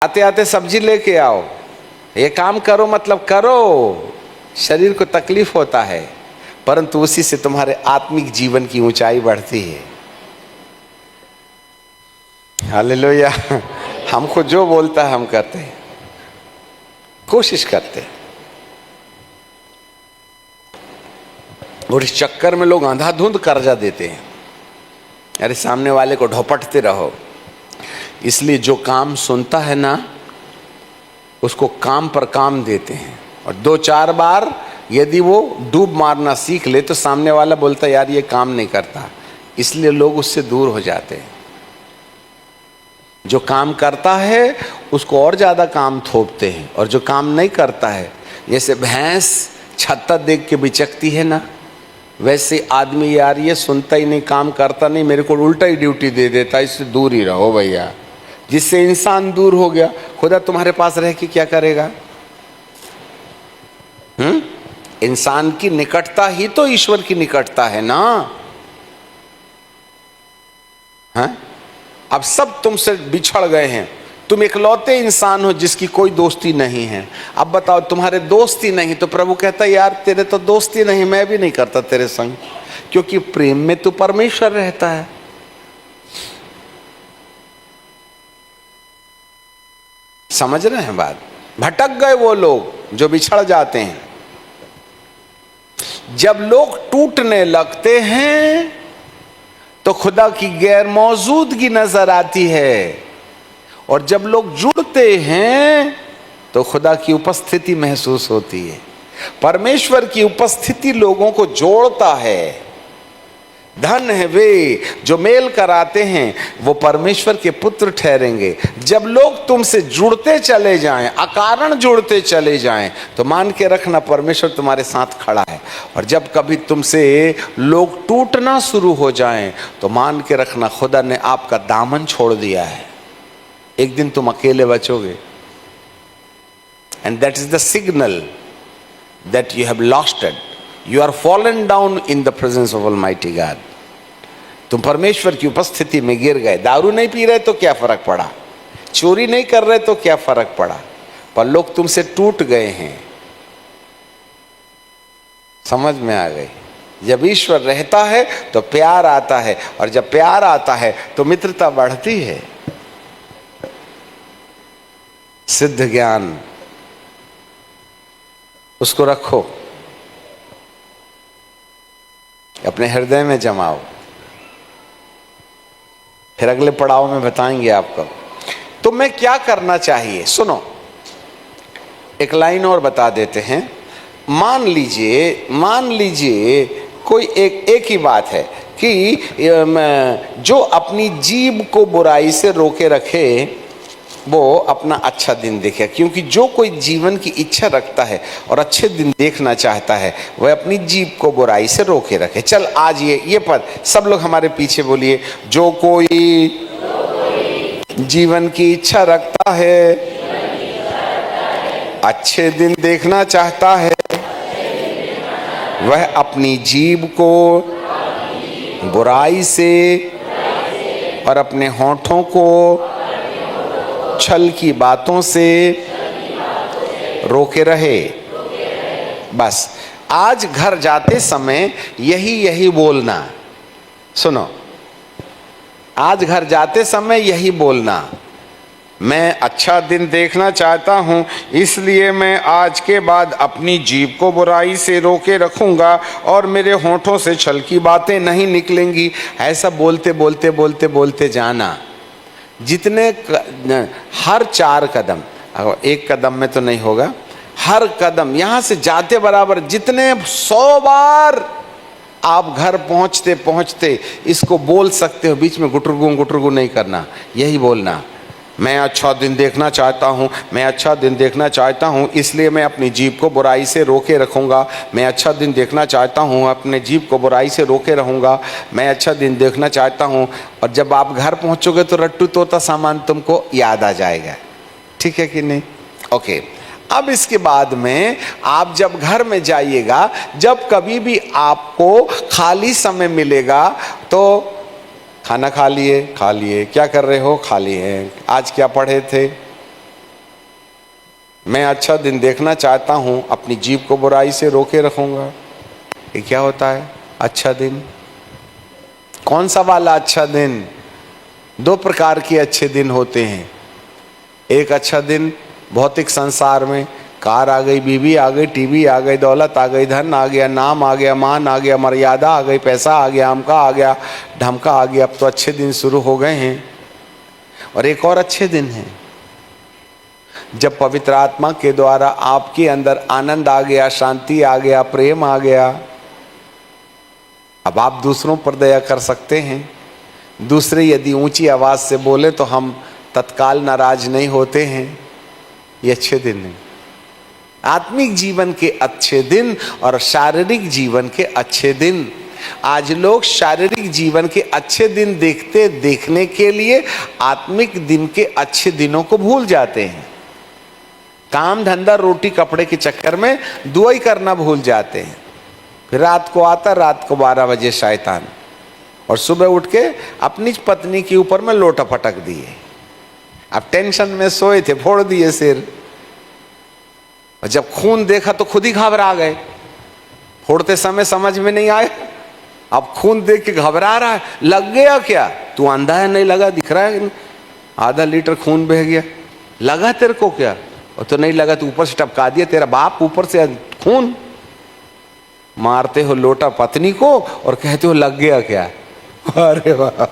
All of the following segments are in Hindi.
आते आते सब्जी लेके आओ, ये काम करो, मतलब करो। शरीर को तकलीफ होता है, परंतु उसी से तुम्हारे आत्मिक जीवन की ऊंचाई बढ़ती है। हालेलुया। हमको जो बोलता है हम करते हैं, कोशिश करते हैं। और इस चक्कर में लोग अंधाधुंध कर्जा देते हैं। अरे सामने वाले को ढोपटते रहो। इसलिए जो काम सुनता है ना, उसको काम पर काम देते हैं। और 2-4 बार यदि वो डूब मारना सीख ले तो सामने वाला बोलता यार ये काम नहीं करता, इसलिए लोग उससे दूर हो जाते हैं। जो काम करता है उसको और ज़्यादा काम थोपते हैं, और जो काम नहीं करता है, जैसे भैंस छत्ता देख के बिचकती है ना, वैसे आदमी यार ये सुनता ही नहीं, काम करता नहीं, मेरे को उल्टा ही ड्यूटी दे देता, इससे दूर ही रहो भैया। जिससे इंसान दूर हो गया, खुदा तुम्हारे पास रह के क्या करेगा? इंसान की निकटता ही तो ईश्वर की निकटता है ना। हाँ? अब सब तुमसे बिछड़ गए हैं, तुम इकलौते इंसान हो जिसकी कोई दोस्ती नहीं है। अब बताओ तुम्हारे दोस्ती नहीं तो प्रभु कहता है यार तेरे तो दोस्ती नहीं, मैं भी नहीं करता तेरे संग, क्योंकि प्रेम में तो परमेश्वर रहता है। समझ रहे हैं बात? भटक गए वो लोग जो बिछड़ जाते हैं। जब लोग टूटने लगते हैं तो खुदा की गैर मौजूदगी नजर आती है, और जब लोग जुड़ते हैं तो खुदा की उपस्थिति महसूस होती है। परमेश्वर की उपस्थिति लोगों को जोड़ता है। धन है वे जो मेल कराते हैं, वो परमेश्वर के पुत्र ठहरेंगे। जब लोग तुमसे जुड़ते चले जाएं, अकारण जुड़ते चले जाएं, तो मान के रखना परमेश्वर तुम्हारे साथ खड़ा है। और जब कभी तुमसे लोग टूटना शुरू हो जाएं, तो मान के रखना खुदा ने आपका दामन छोड़ दिया है। एक दिन तुम अकेले बचोगे। And that is the signal that you have lost it. You are fallen down in the presence of Almighty God. तुम परमेश्वर की उपस्थिति में गिर गए। दारू नहीं पी रहे तो क्या फर्क पड़ा, चोरी नहीं कर रहे तो क्या फर्क पड़ा, पर लोग तुमसे टूट गए हैं। समझ में आ गई? जब ईश्वर रहता है तो प्यार आता है, और जब प्यार आता है तो मित्रता बढ़ती है। सिद्ध ज्ञान उसको रखो, अपने हृदय में जमाओ। फिर अगले पड़ाव में बताएंगे आपको। तो मैं क्या करना चाहिए? सुनो, एक लाइन और बता देते हैं। मान लीजिए कोई एक ही बात है कि जो अपनी जीभ को बुराई से रोके रखे वो अपना अच्छा दिन देखे। क्योंकि जो कोई जीवन की इच्छा रखता है और अच्छे दिन देखना चाहता है, वह अपनी जीभ को बुराई से रोके रखे। चल आज ये पद सब लोग हमारे पीछे बोलिए। जो कोई जीवन की इच्छा रखता है, अच्छे दिन देखना चाहता है, वह अपनी जीभ को बुराई से और अपने होठों को छल की बातों से रोके रहे। बस आज घर जाते समय यही बोलना। सुनो, आज घर जाते समय यही बोलना, मैं अच्छा दिन देखना चाहता हूँ, इसलिए मैं आज के बाद अपनी जीभ को बुराई से रोके रखूँगा और मेरे होठों से छल की बातें नहीं निकलेंगी। ऐसा बोलते जाना। जितने हर 4 कदम, एक कदम में तो नहीं होगा, हर कदम यहाँ से जाते बराबर जितने 100 बार आप घर पहुँचते इसको बोल सकते हो। बीच में गुटरगू नहीं करना, यही बोलना, मैं अच्छा दिन देखना चाहता हूँ, मैं अच्छा दिन देखना चाहता हूँ, इसलिए मैं अपनी जीभ को बुराई से रोके रखूँगा। मैं अच्छा दिन देखना चाहता हूँ, अपने जीभ को बुराई से रोके रहूँगा। मैं अच्छा दिन देखना चाहता हूँ। और जब आप घर पहुँचोगे तो रट्टू तोता सामान तुमको याद आ जाएगा। ठीक है कि नहीं? ओके। अब इसके बाद में आप जब घर में जाइएगा, जब कभी भी आपको खाली समय मिलेगा तो खाना खा लिए, क्या कर रहे हो, खा लिए, आज क्या पढ़े थे, मैं अच्छा दिन देखना चाहता हूं, अपनी जीभ को बुराई से रोके रखूंगा। ये क्या होता है अच्छा दिन? कौन सा वाला अच्छा दिन? दो प्रकार के अच्छे दिन होते हैं। एक अच्छा दिन भौतिक संसार में, कार आ गई, बीवी आ गई, टीवी आ गई, दौलत आ गई, धन आ गया, नाम आ गया, मान आ गया, मर्यादा आ गई, पैसा आ गया, अमका आ गया, ढमका आ गया। अब तो अच्छे दिन शुरू हो गए हैं। और एक और अच्छे दिन है जब पवित्र आत्मा के द्वारा आपके अंदर आनंद आ गया, शांति आ गया, प्रेम आ गया। अब आप दूसरों पर दया कर सकते हैं। दूसरे यदि ऊंची आवाज से बोले तो हम तत्काल नाराज नहीं होते हैं। ये अच्छे दिन हैं। आत्मिक जीवन के अच्छे दिन और शारीरिक जीवन के अच्छे दिन। आज लोग शारीरिक जीवन के अच्छे दिन देखने के लिए आत्मिक दिन के अच्छे दिनों को भूल जाते हैं। काम धंधा रोटी कपड़े के चक्कर में दुआई करना भूल जाते हैं। फिर रात को आता, रात को 12 बजे शैतान, और सुबह उठ के अपनी पत्नी के ऊपर में लोटा पटक दिए। अब टेंशन में सोए थे, फोड़ दिए सिर। और जब खून देखा तो खुद ही घबरा गए। फोड़ते समय समझ में नहीं आया, अब खून देख के घबरा रहा है। लग गया क्या? तू अंधा है? नहीं लगा, दिख रहा है आधा लीटर खून बह गया। लगा तेरे को क्या? और तो नहीं लगा, तू ऊपर से टपका दिया, तेरा बाप ऊपर से खून। मारते हो लोटा पत्नी को और कहते हो लग गया क्या? अरे वाह!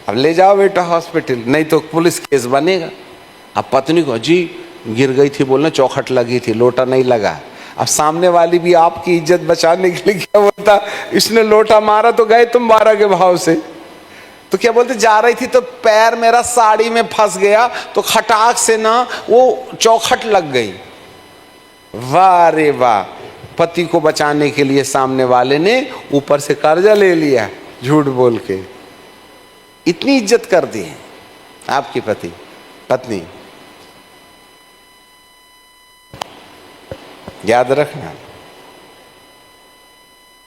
अब ले जाओ बेटा हॉस्पिटल, नहीं तो पुलिस केस बनेगा। अब पत्नी को, जी गिर गई थी, बोलना चौखट लगी थी, लोटा नहीं लगा। अब सामने वाली भी आपकी इज्जत बचाने के लिए क्या बोलता, इसने लोटा मारा तो गए तुम 12 के भाव से। तो क्या बोलते, जा रही थी तो पैर मेरा साड़ी में फंस गया तो खटाक से ना वो चौखट लग गई। वाह रे वाह! पति को बचाने के लिए सामने वाले ने ऊपर से कर्जा ले लिया, झूठ बोल के। इतनी इज्जत कर दी है आपकी पत्नी। याद रखना,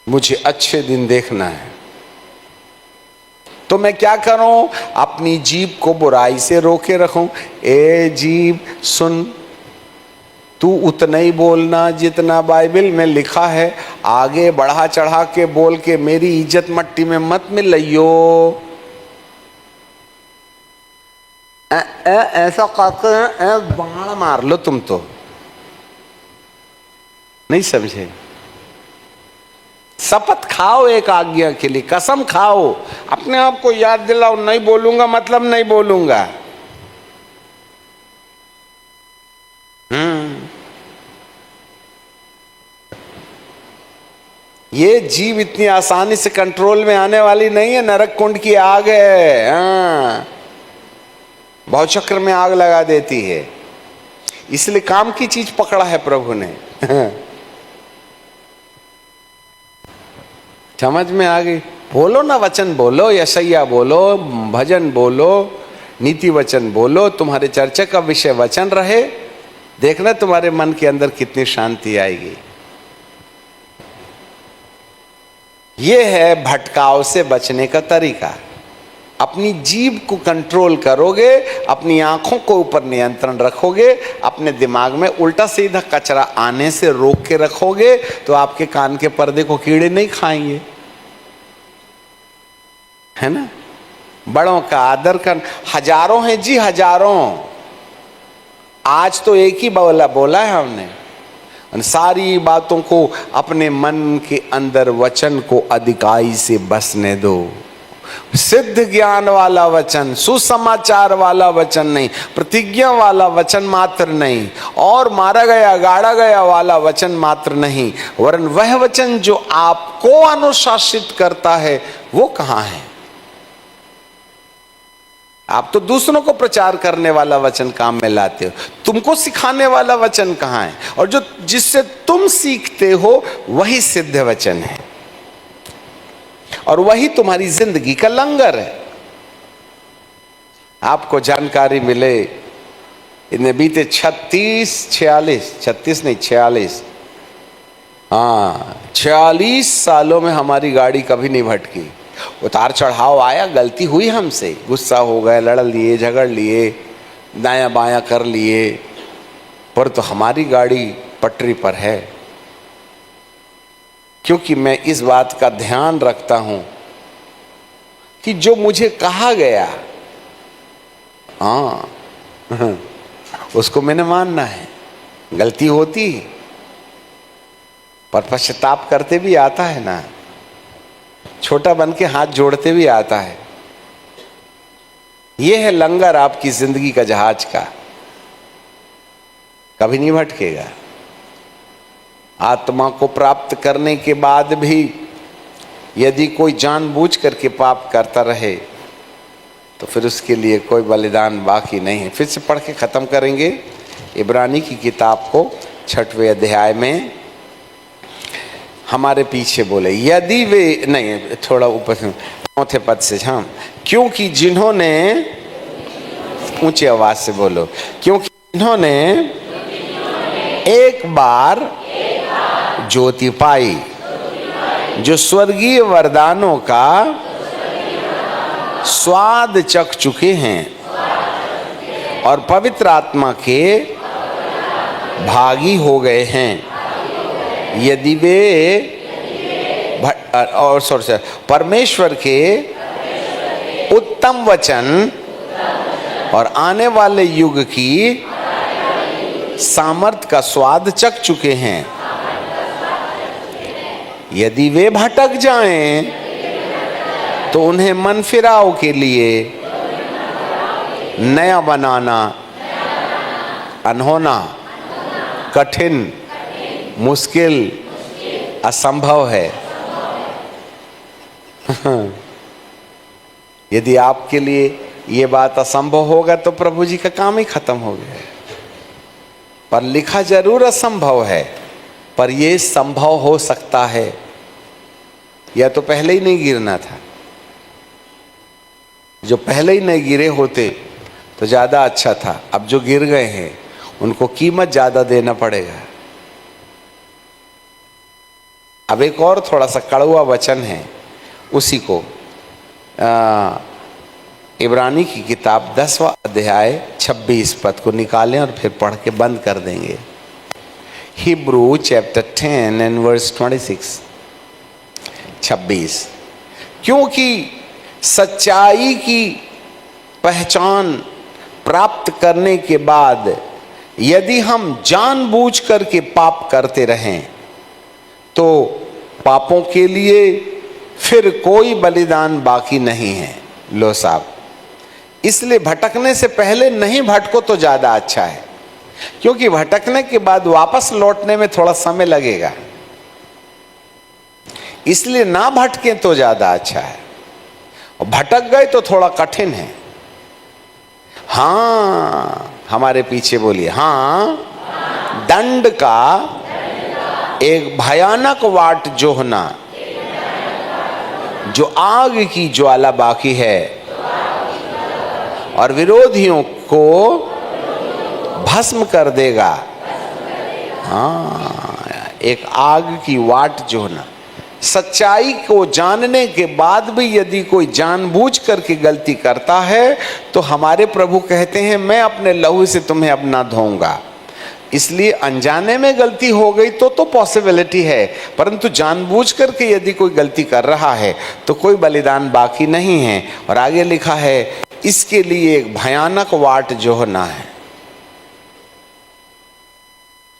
मुझे अच्छे दिन देखना है तो मैं क्या करूं? अपनी जीभ को बुराई से रोके रखूं। ए जीभ सुन, तू उतना ही बोलना जितना बाइबल में लिखा है। आगे बढ़ा चढ़ा के बोल के मेरी इज्जत मट्टी में मत मिलाइयो। ऐसा करके बाण मार लो तुम तो। नहीं समझे? शपथ खाओ एक आज्ञा के लिए, कसम खाओ, अपने आप को याद दिलाओ, नहीं बोलूंगा मतलब नहीं बोलूंगा। ये जीव इतनी आसानी से कंट्रोल में आने वाली नहीं है। नरक कुंड की आग है। भवचक्र में आग लगा देती है। इसलिए काम की चीज पकड़ा है प्रभु ने। समझ में आ गई? बोलो ना, वचन बोलो, यशैया बोलो, भजन बोलो, नीति वचन बोलो। तुम्हारे चर्चा का विषय वचन रहे, देखना तुम्हारे मन के अंदर कितनी शांति आएगी। ये है भटकाव से बचने का तरीका। अपनी जीभ को कंट्रोल करोगे, अपनी आंखों को ऊपर नियंत्रण रखोगे, अपने दिमाग में उल्टा सीधा कचरा आने से रोक के रखोगे तो आपके कान के पर्दे को कीड़े नहीं खाएंगे, है ना? बड़ों का आदर कर। हजारों हैं जी, हजारों। आज तो एक ही बोला है हमने। सारी बातों को अपने मन के अंदर वचन को अधिकाई से बसने दो। सिद्ध ज्ञान वाला वचन, सुसमाचार वाला वचन नहीं, प्रतिज्ञा वाला वचन मात्र नहीं, और मारा गया गाड़ा गया वाला वचन मात्र नहीं, वरन वह वचन जो आपको अनुशासित करता है वो कहाँ है? आप तो दूसरों को प्रचार करने वाला वचन काम में लाते हो, तुमको सिखाने वाला वचन कहाँ है? और जो जिससे तुम सीखते हो वही सिद्ध वचन है, और वही तुम्हारी जिंदगी का लंगर है। आपको जानकारी मिले, इतने बीते 46 सालों में हमारी गाड़ी कभी नहीं भटकी। उतार चढ़ाव आया, गलती हुई हमसे, गुस्सा हो गए, लड़ लिए, झगड़ लिए, दायां बायां कर लिए, पर तो हमारी गाड़ी पटरी पर है, क्योंकि मैं इस बात का ध्यान रखता हूं कि जो मुझे कहा गया, हाँ, उसको मैंने मानना है। गलती होती पर पश्चाताप करते भी आता है ना, छोटा बन के हाथ जोड़ते भी आता है। यह है लंगर आपकी जिंदगी का जहाज का, कभी नहीं भटकेगा। आत्मा को प्राप्त करने के बाद भी यदि कोई जानबूझ करके पाप करता रहे तो फिर उसके लिए कोई बलिदान बाकी नहीं है। फिर से पढ़ के खत्म करेंगे इब्रानी की किताब को 6वें अध्याय में। हमारे पीछे बोले यदि वे, नहीं थोड़ा ऊपर से 4वें पद से, हाँ, क्योंकि जिन्होंने, ऊंची आवाज से बोलो, क्योंकि जिन्होंने एक बार ज्योति पाई, जो स्वर्गीय वरदानों का स्वाद चख चुके हैं और पवित्र आत्मा के भागी हो गए हैं, यदि वे और परमेश्वर के उत्तम वचन और आने वाले युग की सामर्थ्य का स्वाद चख चुके हैं, यदि वे भटक जाएं तो उन्हें मन फिराव के लिए नया बनाना अनहोना, कठिन, मुश्किल, असंभव है। यदि आपके लिए ये बात असंभव होगा तो प्रभु जी का काम ही खत्म हो गया। पर लिखा जरूर असंभव है, पर ये संभव हो सकता है। या तो पहले ही नहीं गिरना था, जो पहले ही नहीं गिरे होते तो ज्यादा अच्छा था। अब जो गिर गए हैं उनको कीमत ज्यादा देना पड़ेगा। अब एक और थोड़ा सा कड़वा वचन है, उसी को इब्रानी की किताब 10वां अध्याय 26 पद को निकालें और फिर पढ़ के बंद कर देंगे। Hebrew chapter 10 and verse 26। क्योंकि सच्चाई की पहचान प्राप्त करने के बाद यदि हम जानबूझ करके पाप करते रहें तो पापों के लिए फिर कोई बलिदान बाकी नहीं है। लो साहब, इसलिए भटकने से पहले नहीं भटको तो ज्यादा अच्छा है, क्योंकि भटकने के बाद वापस लौटने में थोड़ा समय लगेगा। इसलिए ना भटके तो ज्यादा अच्छा है, और भटक गए तो थोड़ा कठिन है। हाँ, हमारे पीछे बोलिए, हाँ, दंड का एक भयानक वाट जोहना, जो आग की ज्वाला बाकी है और विरोधियों को भस्म कर देगा। हाँ, एक आग की वाट जोहना। सच्चाई को जानने के बाद भी यदि कोई जानबूझ करके गलती करता है तो हमारे प्रभु कहते हैं मैं अपने लहू से तुम्हें अब ना धोऊंगा। इसलिए अनजाने में गलती हो गई तो पॉसिबिलिटी है, परंतु जानबूझ करके यदि कोई गलती कर रहा है तो कोई बलिदान बाकी नहीं है। और आगे लिखा है इसके लिए एक भयानक वाट जोहना है।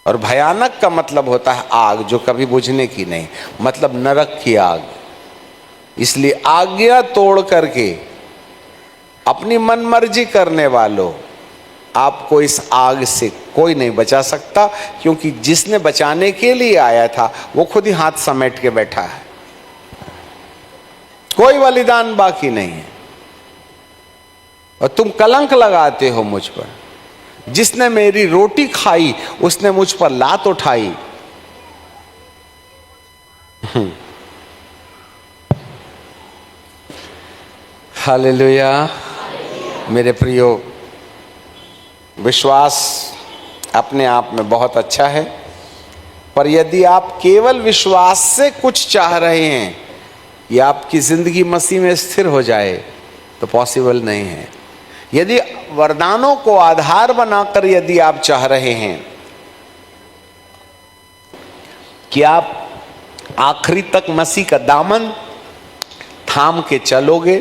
और भयानक का मतलब होता है आग, जो कभी बुझने की नहीं, मतलब नरक की आग। इसलिए आज्ञा तोड़ करके अपनी मनमर्जी करने वालों, आपको इस आग से कोई नहीं बचा सकता, क्योंकि जिसने बचाने के लिए आया था वो खुद ही हाथ समेट के बैठा है। कोई बलिदान बाकी नहीं है। और तुम कलंक लगाते हो मुझ पर। जिसने मेरी रोटी खाई उसने मुझ पर लात उठाई। हालेलुया। मेरे प्रियो, विश्वास अपने आप में बहुत अच्छा है, पर यदि आप केवल विश्वास से कुछ चाह रहे हैं या आपकी जिंदगी मसीह में स्थिर हो जाए तो पॉसिबल नहीं है। यदि वरदानों को आधार बनाकर यदि आप चाह रहे हैं कि आप आखिरी तक मसीह का दामन थाम के चलोगे,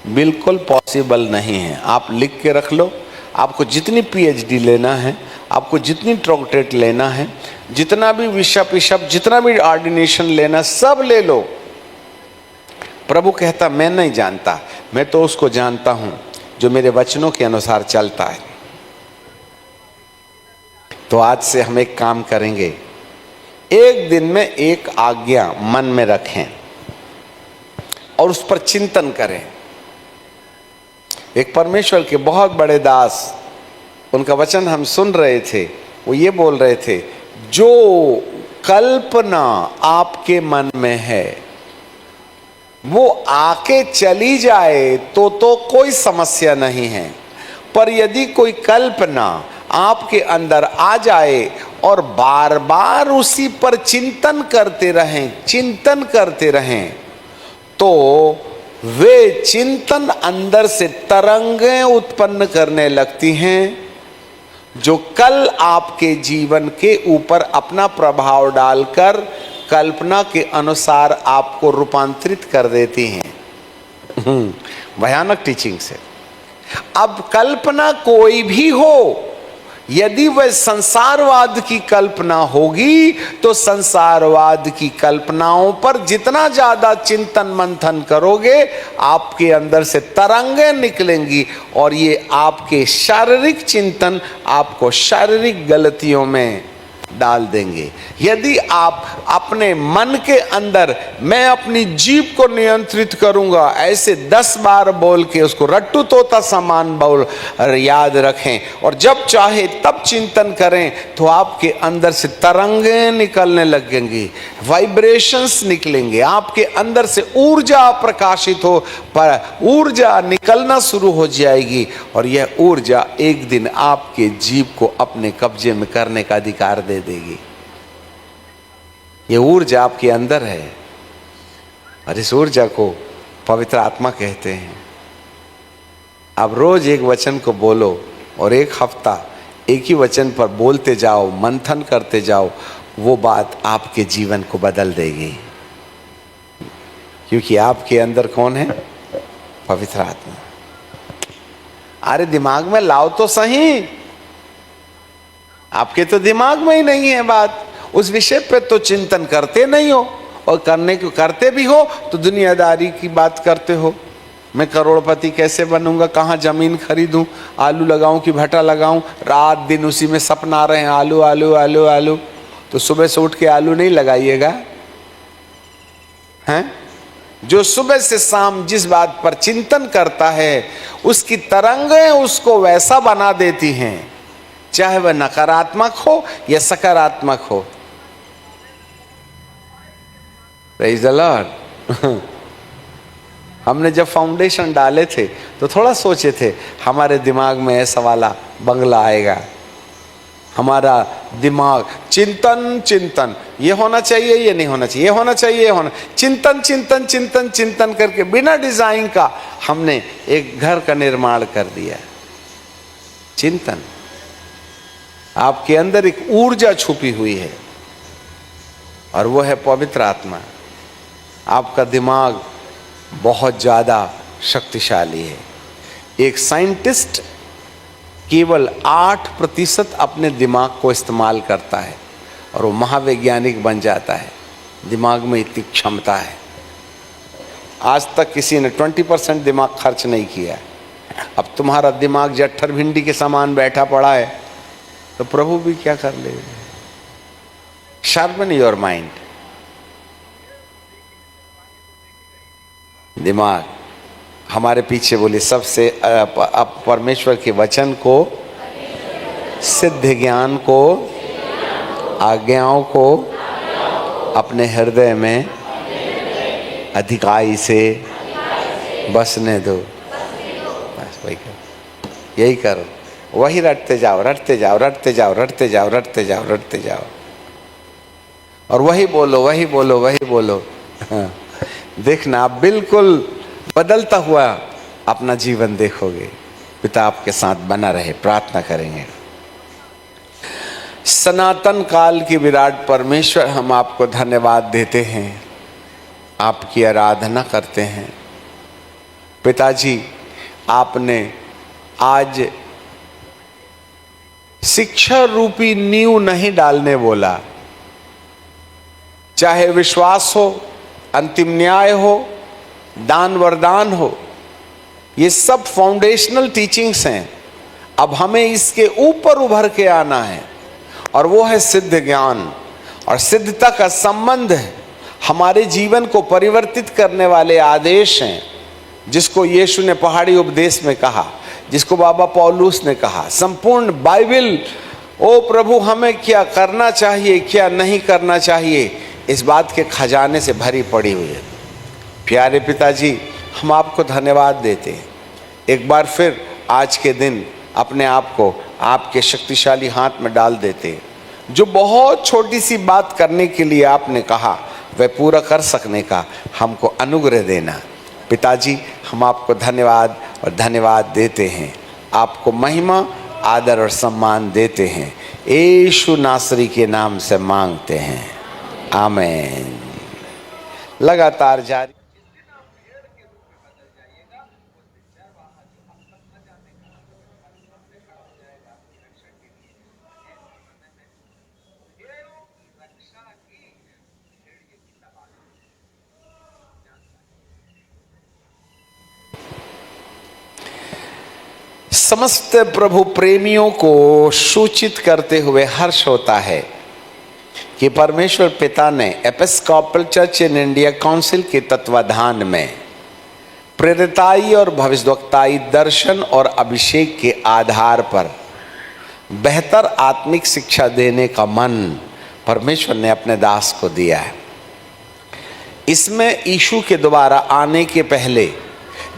बिल्कुल पॉसिबल नहीं है। आप लिख के रख लो, आपको जितनी पीएचडी लेना है, आपको जितनी डॉक्टरेट लेना है, जितना भी बिशप जितना भी ऑर्डिनेशन लेना, सब ले लो। प्रभु कहता मैं नहीं जानता, मैं तो उसको जानता हूं जो मेरे वचनों के अनुसार चलता है। तो आज से हम एक काम करेंगे, एक दिन में एक आज्ञा मन में रखें और उस पर चिंतन करें। एक परमेश्वर के बहुत बड़े दास, उनका वचन हम सुन रहे थे, वो ये बोल रहे थे, जो कल्पना आपके मन में है वो आके चली जाए तो कोई समस्या नहीं है, पर यदि कोई कल्पना आपके अंदर आ जाए और बार बार उसी पर चिंतन करते रहें तो वे चिंतन अंदर से तरंगें उत्पन्न करने लगती हैं, जो कल आपके जीवन के ऊपर अपना प्रभाव डालकर कल्पना के अनुसार आपको रूपांतरित कर देती हैं। भयानक टीचिंग से। अब कल्पना कोई भी हो, यदि वह संसारवाद की कल्पना होगी तो संसारवाद की कल्पनाओं पर जितना ज्यादा चिंतन मंथन करोगे, आपके अंदर से तरंगें निकलेंगी और ये आपके शारीरिक चिंतन आपको शारीरिक गलतियों में डाल देंगे। यदि आप अपने मन के अंदर मैं अपनी जीभ को नियंत्रित करूंगा ऐसे 10 बार बोल के उसको रट्टू तोता समान बोल याद रखें और जब चाहे तब चिंतन करें, तो आपके अंदर से तरंगें निकलने लगेंगी, वाइब्रेशंस निकलेंगे, आपके अंदर से ऊर्जा प्रकाशित हो पर ऊर्जा निकलना शुरू हो जाएगी और यह ऊर्जा एक दिन आपके जीभ को अपने कब्जे में करने का अधिकार दे देगी। ये ऊर्जा आपके अंदर है और इस ऊर्जा को पवित्र आत्मा कहते हैं। अब रोज एक वचन को बोलो और एक हफ्ता एक ही वचन पर बोलते जाओ, मंथन करते जाओ, वो बात आपके जीवन को बदल देगी, क्योंकि आपके अंदर कौन है? पवित्र आत्मा। अरे दिमाग में लाओ तो सही, आपके तो दिमाग में ही नहीं है बात, उस विषय पे तो चिंतन करते नहीं हो और करते भी हो तो दुनियादारी की बात करते हो। मैं करोड़पति कैसे बनूंगा, कहाँ जमीन खरीदूं, आलू लगाऊं कि भट्टा लगाऊं, रात दिन उसी में सपना आ रहे हैं आलू आलू आलू आलू। तो सुबह से उठ के आलू नहीं लगाइएगा, हैं? जो सुबह से शाम जिस बात पर चिंतन करता है उसकी तरंगें उसको वैसा बना देती हैं, चाहे वह नकारात्मक हो या सकारात्मक हो। Praise the Lord. हमने जब फाउंडेशन डाले थे तो थोड़ा सोचे थे हमारे दिमाग में ऐसा वाला बंगला आएगा, हमारा दिमाग चिंतन ये होना चाहिए, ये नहीं होना चाहिए, ये होना चाहिए, ये होना, चिंतन करके बिना डिजाइन का हमने एक घर का निर्माण कर दिया। चिंतन, आपके अंदर एक ऊर्जा छुपी हुई है और वो है पवित्र आत्मा। आपका दिमाग बहुत ज़्यादा शक्तिशाली है। एक साइंटिस्ट केवल 8% अपने दिमाग को इस्तेमाल करता है और वो महावैज्ञानिक बन जाता है। दिमाग में इतनी क्षमता है। आज तक किसी ने 20% दिमाग खर्च नहीं किया। अब तुम्हारा दिमाग जट्ठर भिंडी के समान बैठा पड़ा है तो प्रभु भी क्या कर ले। Sharpen your mind. दिमाग हमारे पीछे बोले सबसे अब परमेश्वर के वचन को, सिद्ध ज्ञान को, आज्ञाओं को अपने हृदय में अधिकाई से बसने दो। बस वही करो, यही करो, वही रटते जाओ, रटते जाओ, रटते जाओ, रटते जाओ, रटते जाओ, रटते जाओ और वही बोलो, वही बोलो, वही बोलो। हाँ। देखना आप बिल्कुल बदलता हुआ अपना जीवन देखोगे। पिता आपके साथ बना रहे। प्रार्थना करेंगे। सनातन काल के विराट परमेश्वर, हम आपको धन्यवाद देते हैं, आपकी आराधना करते हैं। पिताजी, आपने आज शिक्षा रूपी नींव नहीं डालने बोला, चाहे विश्वास हो, अंतिम न्याय हो, दान वरदान हो, ये सब फाउंडेशनल टीचिंग्स हैं। अब हमें इसके ऊपर उभर के आना है, और वो है सिद्ध ज्ञान। और सिद्धता का संबंध है हमारे जीवन को परिवर्तित करने वाले आदेश हैं, जिसको यीशु ने पहाड़ी उपदेश में कहा, जिसको बाबा पौलुस ने कहा। संपूर्ण बाइबल, ओ प्रभु, हमें क्या करना चाहिए, क्या नहीं करना चाहिए, इस बात के खजाने से भरी पड़ी हुई है। प्यारे पिताजी, हम आपको धन्यवाद देते हैं। एक बार फिर आज के दिन अपने आप को आपके शक्तिशाली हाथ में डाल देते हैं। जो बहुत छोटी सी बात करने के लिए आपने कहा, वह पूरा कर सकने का हमको अनुग्रह देना। पिताजी, हम आपको धन्यवाद और धन्यवाद देते हैं, आपको महिमा, आदर और सम्मान देते हैं। यीशु नासरी के नाम से मांगते हैं, आमीन। लगातार जारी। समस्त प्रभु प्रेमियों को सूचित करते हुए हर्ष होता है कि परमेश्वर पिता ने Episcopal church in India council के तत्वाधान में प्रेरिताई और भविष्यवक्ताई दर्शन और अभिषेक के आधार पर बेहतर आत्मिक शिक्षा देने का मन परमेश्वर ने अपने दास को दिया है। इसमें यीशु के दोबारा आने के पहले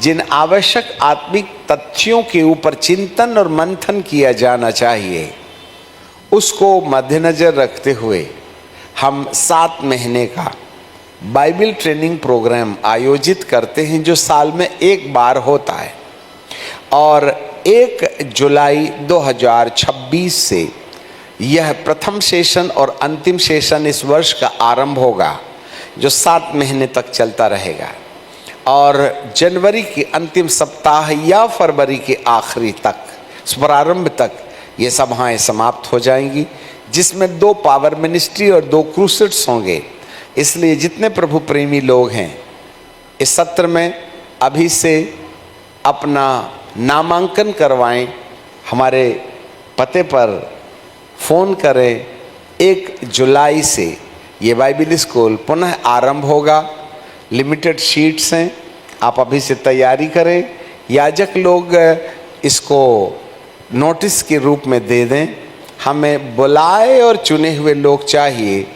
जिन आवश्यक आत्मिक तथ्यों के ऊपर चिंतन और मंथन किया जाना चाहिए, उसको मद्देनजर रखते हुए हम 7 महीने का बाइबल ट्रेनिंग प्रोग्राम आयोजित करते हैं, जो साल में एक बार होता है। और 1 जुलाई 2026 से यह प्रथम सेशन और अंतिम सेशन इस वर्ष का आरंभ होगा, जो 7 महीने तक चलता रहेगा। और जनवरी के अंतिम सप्ताह या फरवरी के आखिरी तक, प्रारंभ तक ये सभाएं समाप्त हो जाएंगी, जिसमें 2 पावर मिनिस्ट्री और 2 क्रूसेड्स होंगे। इसलिए जितने प्रभु प्रेमी लोग हैं, इस सत्र में अभी से अपना नामांकन करवाएं, हमारे पते पर फ़ोन करें। 1 जुलाई से ये बाइबल स्कूल पुनः आरंभ होगा। लिमिटेड सीट्स हैं, आप अभी से तैयारी करें। याजक लोग इसको नोटिस के रूप में दे दें। हमें बुलाए और चुने हुए लोग चाहिए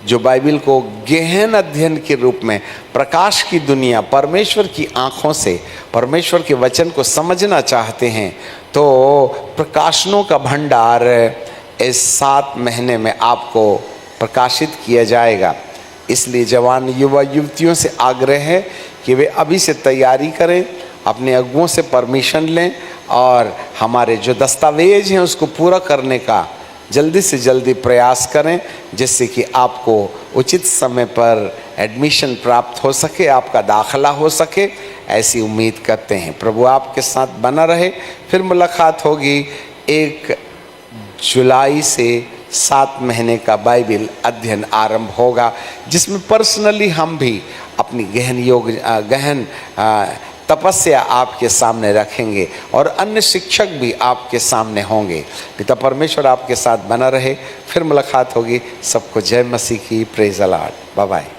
जो बाइबल को गहन अध्ययन के रूप में, प्रकाश की दुनिया, परमेश्वर की आँखों से परमेश्वर के वचन को समझना चाहते हैं। तो प्रकाशनों का भंडार इस 7 महीने में आपको प्रकाशित किया जाएगा। इसलिए जवान युवा युवतियों से आग्रह है कि वे अभी से तैयारी करें, अपने अगुओं से परमिशन लें और हमारे जो दस्तावेज हैं उसको पूरा करने का जल्दी से जल्दी प्रयास करें, जिससे कि आपको उचित समय पर एडमिशन प्राप्त हो सके, आपका दाखला हो सके, ऐसी उम्मीद करते हैं। प्रभु आपके साथ बना रहे। फिर मुलाकात होगी 1 जुलाई से 7 महीने का बाइबल अध्ययन आरंभ होगा, जिसमें पर्सनली हम भी अपनी गहन तपस्या आपके सामने रखेंगे और अन्य शिक्षक भी आपके सामने होंगे। पिता परमेश्वर आपके साथ बना रहे। फिर मुलाकात होगी। सबको जय मसीह की। Praise the Lord. Bye bye.